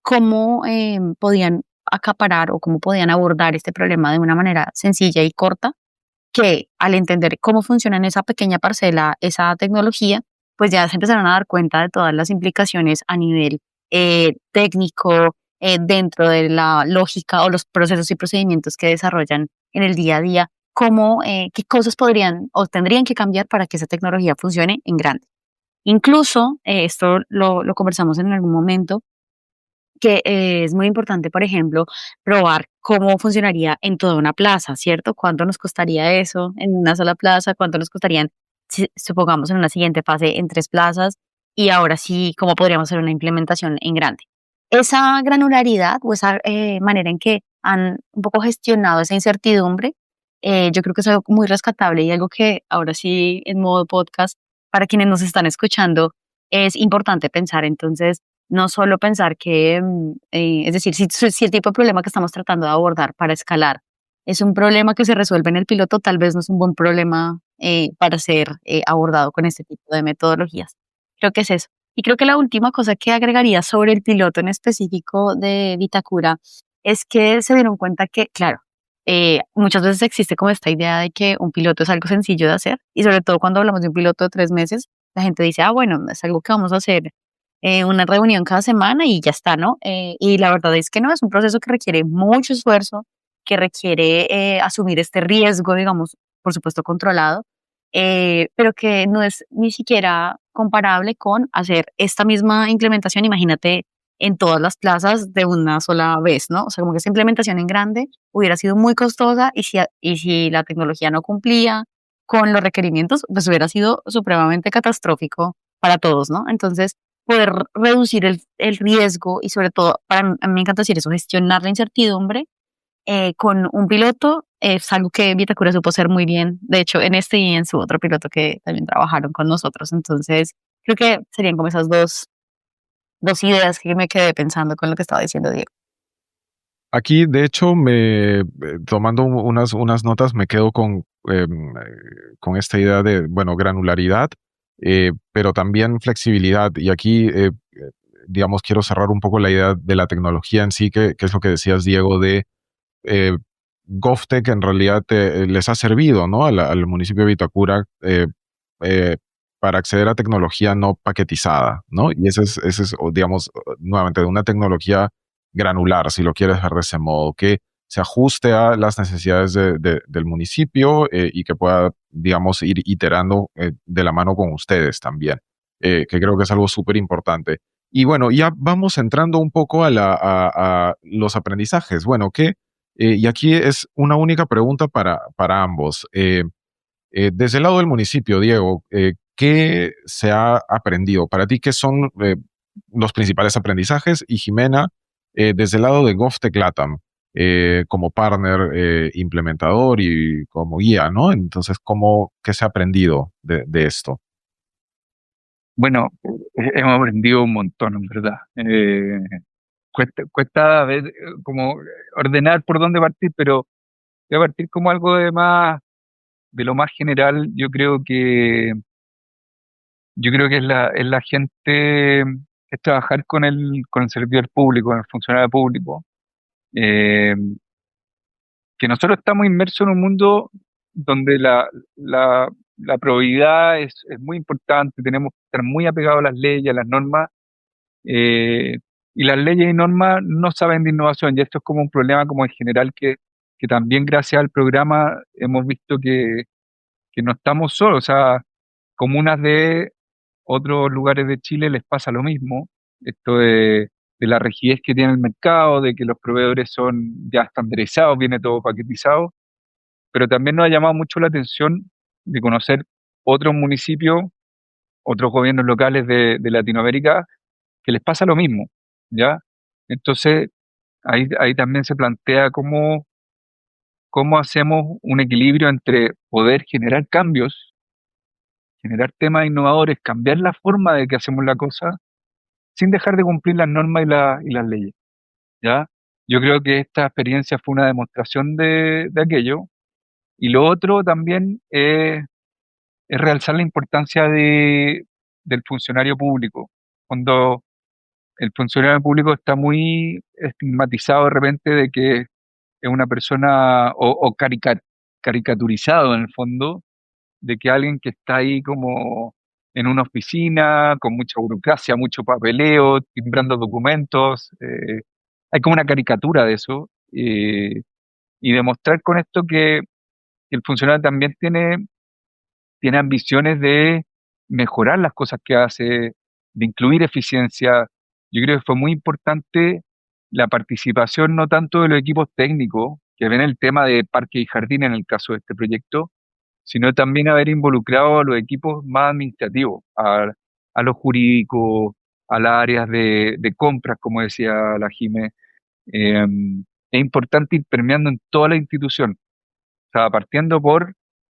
cómo podían acaparar o cómo podían abordar este problema de una manera sencilla y corta, que al entender cómo funciona en esa pequeña parcela esa tecnología, pues ya se empezaron a dar cuenta de todas las implicaciones a nivel técnico, dentro de la lógica o los procesos y procedimientos que desarrollan en el día a día, cómo, qué cosas podrían o tendrían que cambiar para que esa tecnología funcione en grande. Incluso, esto lo conversamos en algún momento, que es muy importante, por ejemplo, probar cómo funcionaría en toda una plaza, ¿cierto? ¿Cuánto nos costaría eso en una sola plaza? ¿Cuánto nos costarían, si, supongamos, en una siguiente fase en 3 plazas? Y ahora sí, ¿cómo podríamos hacer una implementación en grande? Esa granularidad o esa manera en que han un poco gestionado esa incertidumbre, yo creo que es algo muy rescatable y algo que ahora sí, en modo podcast, para quienes nos están escuchando, es importante pensar. Entonces, no solo pensar que, es decir, si el tipo de problema que estamos tratando de abordar para escalar es un problema que se resuelve en el piloto, tal vez no es un buen problema para ser abordado con este tipo de metodologías. Creo que es eso. Y creo que la última cosa que agregaría sobre el piloto en específico de Vitacura es que se dieron cuenta que, claro, muchas veces existe como esta idea de que un piloto es algo sencillo de hacer y sobre todo cuando hablamos de un piloto de 3 meses, la gente dice, ah, bueno, es algo que vamos a hacer una reunión cada semana y ya está, ¿no? Y la verdad es que no, es un proceso que requiere mucho esfuerzo, que requiere asumir este riesgo, digamos, por supuesto controlado, pero que no es ni siquiera comparable con hacer esta misma implementación, imagínate, en todas las plazas de una sola vez, ¿no? O sea, como que esa implementación en grande hubiera sido muy costosa y si la tecnología no cumplía con los requerimientos, pues hubiera sido supremamente catastrófico para todos, ¿no? Entonces, poder reducir el riesgo y sobre todo, a mí me encanta decir eso, gestionar la incertidumbre con un piloto es algo que Vitacura supo hacer muy bien, de hecho en este y en su otro piloto que también trabajaron con nosotros, entonces creo que serían como esas dos ideas que me quedé pensando con lo que estaba diciendo Diego. Aquí, de hecho, tomando unas notas, me quedo con esta idea de, bueno, granularidad, pero también flexibilidad. Y aquí, digamos, quiero cerrar un poco la idea de la tecnología en sí, que es lo que decías, Diego, de eh, GovTech en realidad les ha servido, ¿no? Al municipio de Vitacura eh, para acceder a tecnología no paquetizada, ¿no? Y ese es, digamos, nuevamente, de una tecnología granular, si lo quieres ver de ese modo, que se ajuste a las necesidades del municipio y que pueda, digamos, ir iterando de la mano con ustedes también, que creo que es algo súper importante. Y bueno, ya vamos entrando un poco a los aprendizajes. Bueno, y aquí es una única pregunta para ambos. Desde el lado del municipio, Diego, ¿qué se ha aprendido? Para ti, ¿qué son los principales aprendizajes? Y Jimena, desde el lado de GovTech Latam, como partner implementador y como guía, ¿no? Entonces, ¿qué se ha aprendido de esto? Bueno, hemos aprendido un montón, en verdad. Cuesta ver, como ordenar por dónde partir, pero voy a partir como algo de más de lo más general, yo creo que es la gente, es trabajar con el servidor público, con el funcionario público. Eh, que nosotros estamos inmersos en un mundo donde la, la probidad es muy importante, tenemos que estar muy apegados a las leyes, a las normas, eh, y las leyes y normas no saben de innovación, y esto es como un problema como en general que también gracias al programa hemos visto que no estamos solos, o sea, comunas de otros lugares de Chile les pasa lo mismo, esto de la rigidez que tiene el mercado, de que los proveedores son ya estandarizados, viene todo paquetizado, pero también nos ha llamado mucho la atención de conocer otros municipios, otros gobiernos locales de Latinoamérica que les pasa lo mismo, ¿ya? Entonces, ahí también se plantea cómo hacemos un equilibrio entre poder generar cambios, generar temas innovadores, cambiar la forma de que hacemos la cosa, sin dejar de cumplir las normas y las leyes, ¿ya? Yo creo que esta experiencia fue una demostración de aquello. Y lo otro también es realzar la importancia del funcionario público. Cuando el funcionario público está muy estigmatizado de repente de que es una persona o caricaturizado en el fondo, de que alguien que está ahí como en una oficina, con mucha burocracia, mucho papeleo, timbrando documentos, hay como una caricatura de eso, y demostrar con esto que el funcionario también tiene ambiciones de mejorar las cosas que hace, de incluir eficiencia. Yo creo que fue muy importante la participación no tanto de los equipos técnicos, que ven el tema de parque y jardín en el caso de este proyecto, sino también haber involucrado a los equipos más administrativos, a los jurídicos, a las áreas de compras, como decía la Jime. Eh, es importante ir permeando en toda la institución, o sea, partiendo por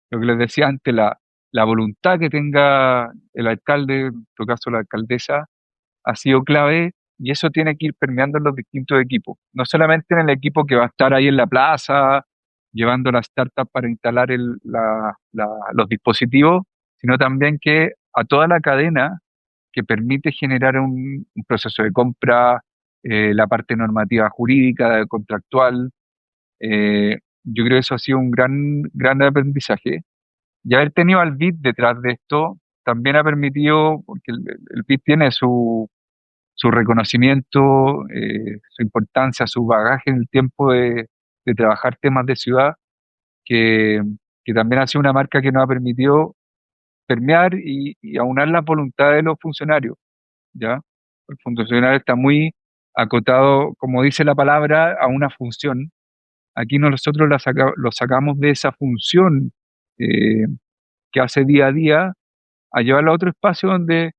lo que les decía antes, la voluntad que tenga el alcalde, en tu caso la alcaldesa, ha sido clave y eso tiene que ir permeando en los distintos equipos. No solamente en el equipo que va a estar ahí en la plaza, llevando la startup para instalar los dispositivos, sino también que a toda la cadena que permite generar un proceso de compra, la parte normativa jurídica, contractual. Yo creo que eso ha sido un gran aprendizaje. Y haber tenido al BID detrás de esto también ha permitido, porque el BID tiene su reconocimiento, su importancia, su bagaje en el tiempo de trabajar temas de ciudad, que, que también ha sido una marca que nos ha permitido permear y aunar las voluntades de los funcionarios, ¿ya? El funcionario está muy acotado, como dice la palabra, a una función. Aquí nosotros lo sacamos de esa función eh, que hace día a día a llevarlo a otro espacio donde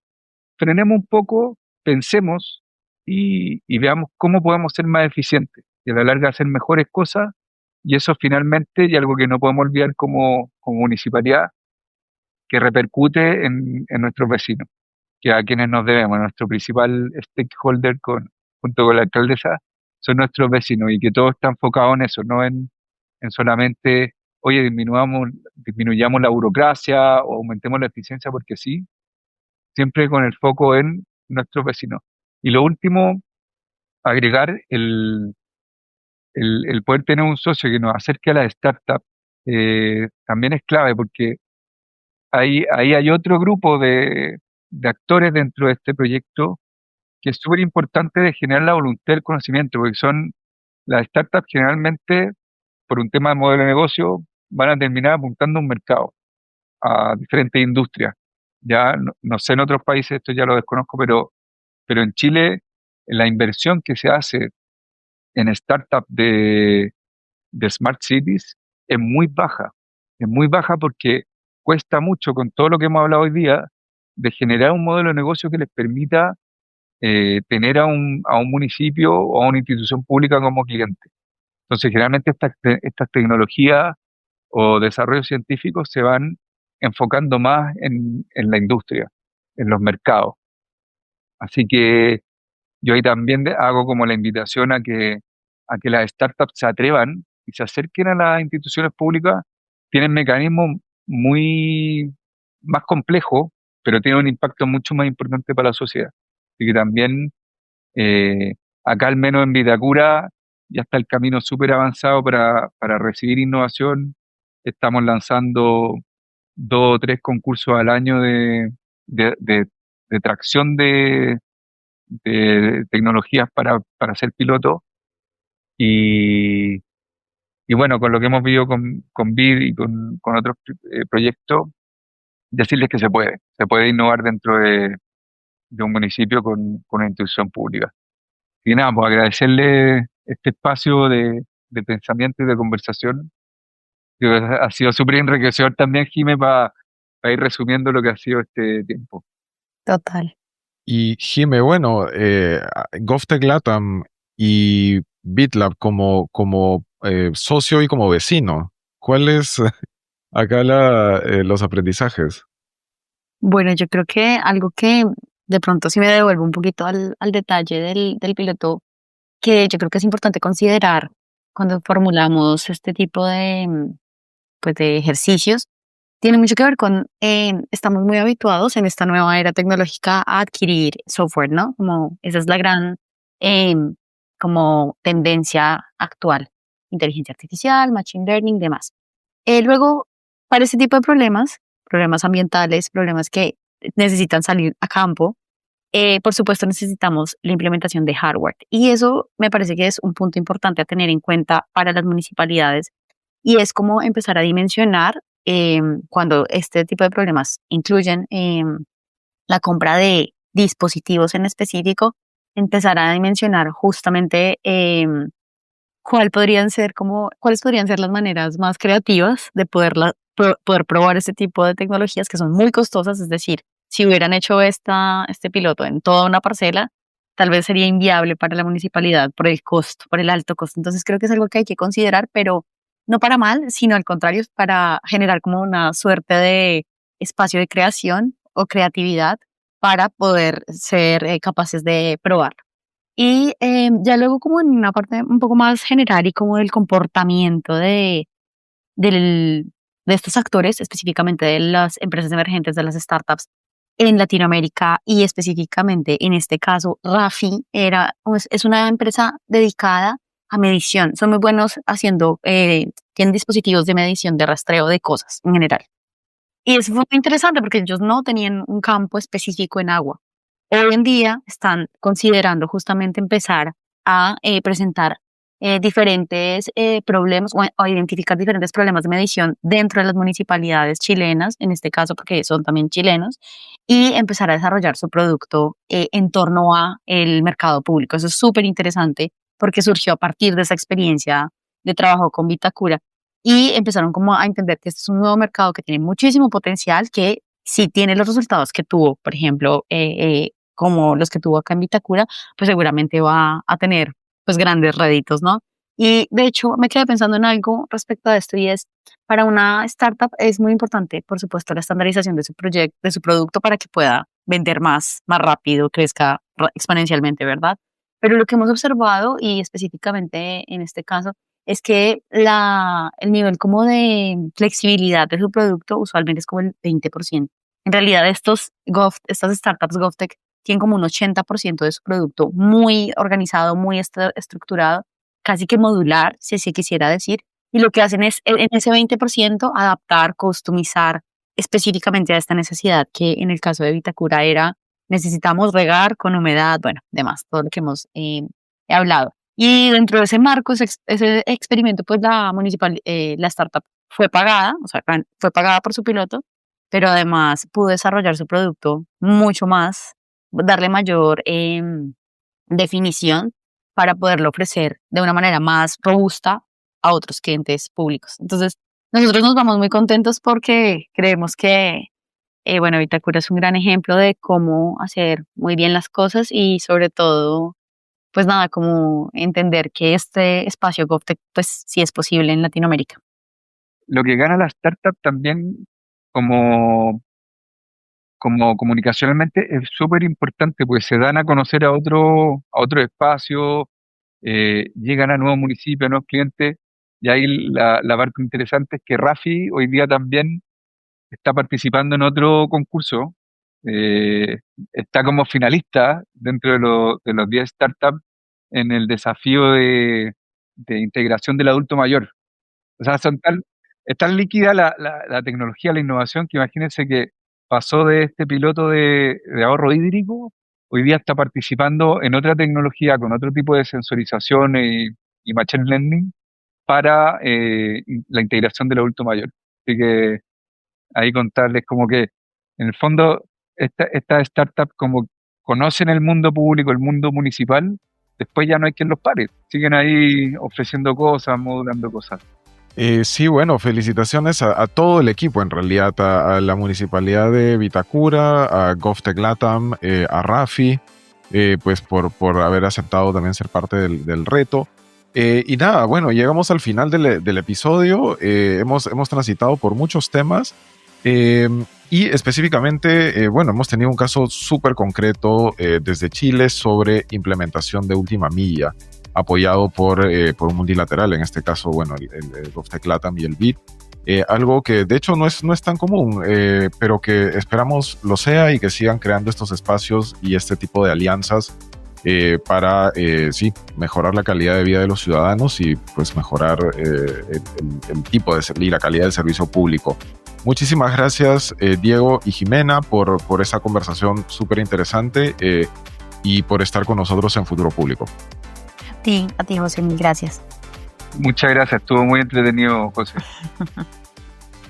frenemos un poco, pensemos y veamos cómo podemos ser más eficientes y a la larga hacer mejores cosas. Y eso finalmente, y algo que no podemos olvidar como municipalidad, que repercute en nuestros vecinos, que a quienes nos debemos, nuestro principal stakeholder junto con la alcaldesa, son nuestros vecinos y que todo está enfocado en eso, no en solamente, oye, disminuyamos la burocracia o aumentemos la eficiencia porque sí, siempre con el foco en nuestros vecinos. Y lo último, agregar el poder tener un socio que nos acerque a las startups, también es clave porque ahí hay otro grupo de actores dentro de este proyecto que es súper importante de generar la voluntad del conocimiento, porque son las startups generalmente, por un tema de modelo de negocio, van a terminar apuntando a un mercado, a diferentes industrias. Ya no sé en otros países, esto ya lo desconozco, pero en Chile la inversión que se hace en startups de Smart Cities es muy baja porque cuesta mucho con todo lo que hemos hablado hoy día de generar un modelo de negocio que les permita tener a un municipio o a una institución pública como cliente. Entonces, generalmente estas tecnologías o desarrollos científicos se van enfocando más en la industria, en los mercados. Así que yo ahí también hago como la invitación a que las startups se atrevan y se acerquen a las instituciones públicas. Tienen mecanismos muy más complejo, pero tiene un impacto mucho más importante para la sociedad. Así que también eh, acá al menos en Vitacura ya está el camino súper avanzado para recibir innovación. Estamos lanzando 2 o 3 concursos al año de, de- de tracción de tecnologías para ser piloto. Y, y bueno, con lo que hemos vivido con BID y con otros proyectos, decirles que se puede innovar dentro de un municipio con una institución pública. Y nada, pues agradecerle este espacio de pensamiento y de conversación, que ha sido súper enriquecedor también, Jimé, para ir resumiendo lo que ha sido este tiempo. Total. Y Jime, bueno, GovTech Latam y BitLab como socio y como vecino, ¿cuáles acá los aprendizajes? Bueno, yo creo que algo que de pronto sí me devuelve un poquito al detalle del piloto, que yo creo que es importante considerar cuando formulamos este tipo de, pues de ejercicios, tiene mucho que ver con, estamos muy habituados en esta nueva era tecnológica a adquirir software, ¿no? Como esa es la gran em, como tendencia actual, inteligencia artificial, machine learning, demás. Luego, para este tipo de problemas, problemas ambientales, problemas que necesitan salir a campo, por supuesto necesitamos la implementación de hardware. Y eso me parece que es un punto importante a tener en cuenta para las municipalidades y es como empezar a dimensionar cuando este tipo de problemas incluyen la compra de dispositivos en específico, empezar a dimensionar justamente cuáles podrían ser las maneras más creativas de poder probar este tipo de tecnologías que son muy costosas. Es decir, si hubieran hecho este piloto en toda una parcela, tal vez sería inviable para la municipalidad por el costo, por el alto costo. Entonces creo que es algo que hay que considerar, pero no para mal, sino al contrario, para generar como una suerte de espacio de creación o creatividad para poder ser capaces de probar. Y ya luego como en una parte un poco más general y como del comportamiento del, de estos actores, específicamente de las empresas emergentes, de las startups en Latinoamérica y específicamente en este caso, Rappi es una empresa dedicada a medición. Son muy buenos haciendo, tienen dispositivos de medición de rastreo de cosas en general. Y eso fue muy interesante porque ellos no tenían un campo específico en agua. Hoy en día están considerando justamente empezar a presentar diferentes problemas o a identificar diferentes problemas de medición dentro de las municipalidades chilenas, en este caso porque son también chilenos, y empezar a desarrollar su producto en torno a el mercado público. Eso es súper interesante porque surgió a partir de esa experiencia de trabajo con Vitacura y empezaron como a entender que este es un nuevo mercado que tiene muchísimo potencial, que si tiene los resultados que tuvo, por ejemplo, como los que tuvo acá en Vitacura, pues seguramente va a tener pues grandes réditos, ¿no? Y de hecho me quedé pensando en algo respecto a esto y es, para una startup es muy importante, por supuesto, la estandarización de su proyecto, de su producto para que pueda vender más rápido, crezca exponencialmente, ¿verdad? Pero lo que hemos observado y específicamente en este caso es que el nivel como de flexibilidad de su producto usualmente es como el 20%. En realidad estas startups GovTech tienen como un 80% de su producto muy organizado, muy estructurado, casi que modular, si así quisiera decir. Y lo que hacen es en ese 20% adaptar, customizar específicamente a esta necesidad que en el caso de Vitacura era necesitamos regar con humedad, bueno, demás, todo lo que hemos hablado. Y dentro de ese marco, ese experimento, pues la startup fue pagada, o sea, fue pagada por su piloto, pero además pudo desarrollar su producto mucho más, darle mayor definición para poderlo ofrecer de una manera más robusta a otros clientes públicos. Entonces, nosotros nos vamos muy contentos porque creemos que, bueno, Vitacura es un gran ejemplo de cómo hacer muy bien las cosas y sobre todo pues nada, como entender que este espacio GovTech, pues sí es posible en Latinoamérica. Lo que gana la startup también como, como comunicacionalmente es súper importante, pues se dan a conocer a otro espacio, llegan a nuevos municipios, a nuevos clientes, y ahí la parte interesante es que Rappi hoy día también está participando en otro concurso, está como finalista dentro de los 10 startups en el desafío de integración del adulto mayor. O sea, es tan líquida la tecnología, la innovación, que imagínense que pasó de este piloto de ahorro hídrico, hoy día está participando en otra tecnología con otro tipo de sensorización y machine learning para la integración del adulto mayor. Así que ahí contarles como que en el fondo estas startups como conocen el mundo público, el mundo municipal, después ya no hay quien los pare, siguen ahí ofreciendo cosas, modulando cosas. Sí, bueno, felicitaciones a todo el equipo, en realidad, a la Municipalidad de Vitacura, a GovTech Latam, a Rafi, pues por haber aceptado también ser parte del reto. Y nada, bueno, llegamos al final del episodio. Hemos transitado por muchos temas. Y específicamente, bueno, hemos tenido un caso súper concreto desde Chile sobre implementación de última milla, apoyado por un multilateral, en este caso, bueno, el GovTech Latam y el BID. Algo que de hecho no es tan común, pero que esperamos lo sea y que sigan creando estos espacios y este tipo de alianzas para, sí, mejorar la calidad de vida de los ciudadanos y pues mejorar el tipo y la calidad del servicio público. Muchísimas gracias, Diego y Jimena, por esta conversación súper interesante y por estar con nosotros en Futuro Público. A ti, José, mil gracias. Muchas gracias, estuvo muy entretenido, José.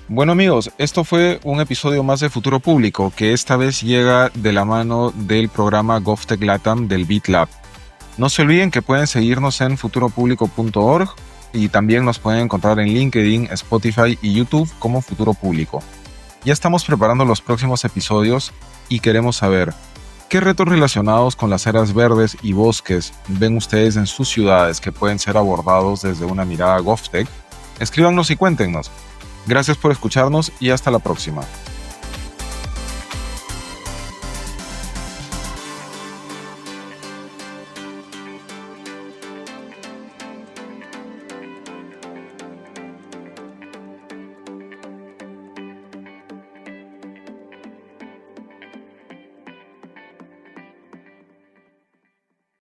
Bueno, amigos, esto fue un episodio más de Futuro Público, que esta vez llega de la mano del programa GovTech Latam del BitLab. No se olviden que pueden seguirnos en futuropublico.org y también nos pueden encontrar en LinkedIn, Spotify y YouTube como Futuro Público. Ya estamos preparando los próximos episodios y queremos saber ¿qué retos relacionados con las áreas verdes y bosques ven ustedes en sus ciudades que pueden ser abordados desde una mirada GovTech? Escríbanos y cuéntenos. Gracias por escucharnos y hasta la próxima.